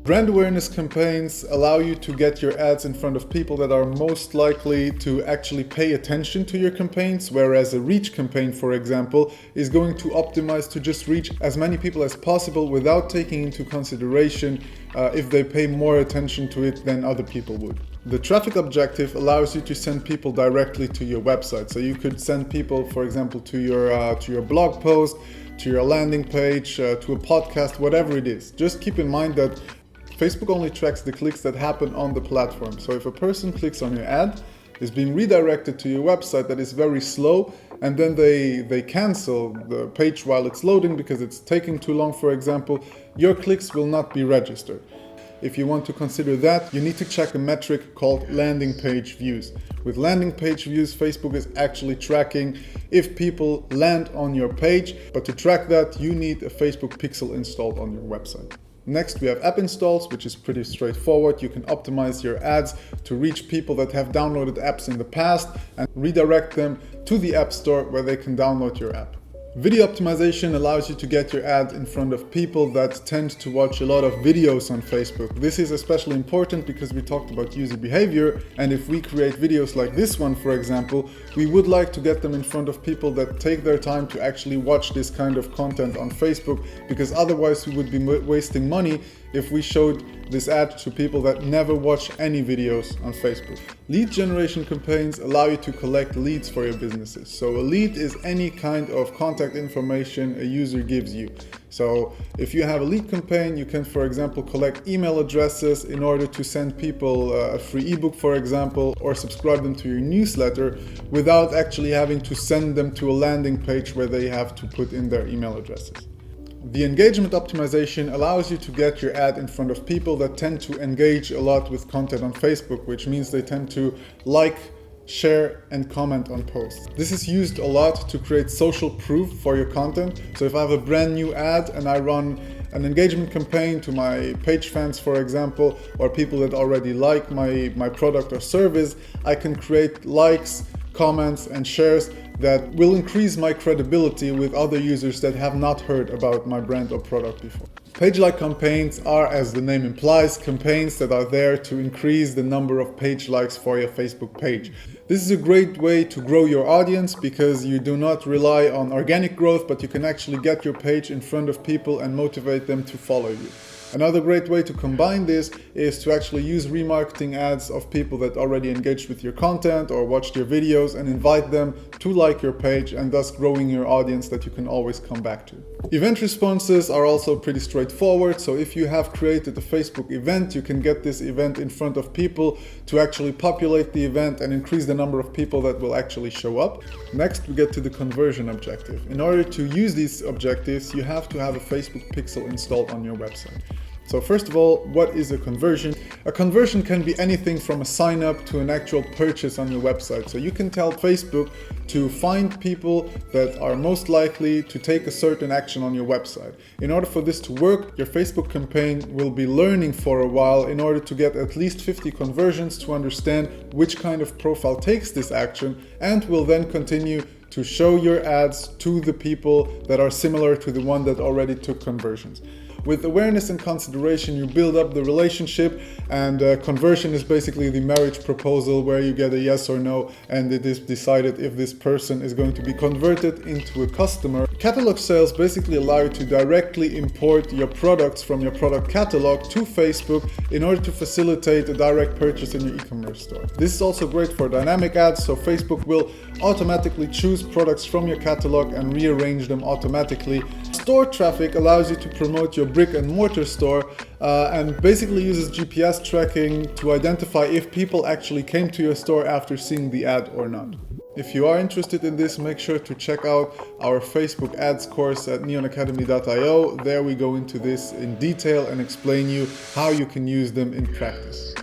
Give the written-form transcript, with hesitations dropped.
Brand awareness campaigns allow you to get your ads in front of people that are most likely to actually pay attention to your campaigns, whereas a reach campaign, for example, is going to optimize to just reach as many people as possible without taking into consideration if they pay more attention to it than other people would. The traffic objective allows you to send people directly to your website. So you could send people, for example, to your blog post, to your landing page, to a podcast, whatever it is. Just keep in mind that Facebook only tracks the clicks that happen on the platform. So if a person clicks on your ad, is being redirected to your website that is very slow, and then they cancel the page while it's loading because it's taking too long, for example, your clicks will not be registered. If you want to consider that, you need to check a metric called landing page views. With landing page views, Facebook is actually tracking if people land on your page, but to track that, you need a Facebook pixel installed on your website. Next, we have app installs, which is pretty straightforward. You can optimize your ads to reach people that have downloaded apps in the past and redirect them to the App Store where they can download your app. Video optimization allows you to get your ad in front of people that tend to watch a lot of videos on Facebook. This is especially important because we talked about user behavior, and if we create videos like this one, for example, we would like to get them in front of people that take their time to actually watch this kind of content on Facebook, because otherwise we would be wasting money if we showed this ad to people that never watch any videos on Facebook. Lead generation campaigns allow you to collect leads for your businesses. So a lead is any kind of contact information a user gives you. So if you have a lead campaign, you can, for example, collect email addresses in order to send people a free ebook, for example, or subscribe them to your newsletter without actually having to send them to a landing page where they have to put in their email addresses. The engagement optimization allows you to get your ad in front of people that tend to engage a lot with content on Facebook, which means they tend to like, share, and comment on posts. This is used a lot to create social proof for your content. So if I have a brand new ad and I run an engagement campaign to my page fans, for example, or people that already like my product or service, I can create likes, comments, and shares that will increase my credibility with other users that have not heard about my brand or product before. Page-like campaigns are, as the name implies, campaigns that are there to increase the number of page likes for your Facebook page. This is a great way to grow your audience because you do not rely on organic growth, but you can actually get your page in front of people and motivate them to follow you. Another great way to combine this is to actually use remarketing ads of people that already engaged with your content or watched your videos and invite them to like your page, and thus growing your audience that you can always come back to. Event responses are also pretty straightforward. So if you have created a Facebook event, you can get this event in front of people to actually populate the event and increase the number of people that will actually show up. Next, we get to the conversion objective. In order to use these objectives, you have to have a Facebook pixel installed on your website. So first of all, what is a conversion? A conversion can be anything from a sign up to an actual purchase on your website. So you can tell Facebook to find people that are most likely to take a certain action on your website. In order for this to work, your Facebook campaign will be learning for a while in order to get at least 50 conversions to understand which kind of profile takes this action, and will then continue to show your ads to the people that are similar to the one that already took conversions. With awareness and consideration, you build up the relationship, and conversion is basically the marriage proposal where you get a yes or no, and it is decided if this person is going to be converted into a customer. Catalog sales basically allow you to directly import your products from your product catalog to Facebook in order to facilitate a direct purchase in your e-commerce store. This is also great for dynamic ads, so Facebook will automatically choose products from your catalog and rearrange them automatically. Store traffic allows you to promote your brick and mortar store and basically uses GPS tracking to identify if people actually came to your store after seeing the ad or not. If you are interested in this, make sure to check out our Facebook ads course at neonacademy.io. There we go into this in detail and explain you how you can use them in practice.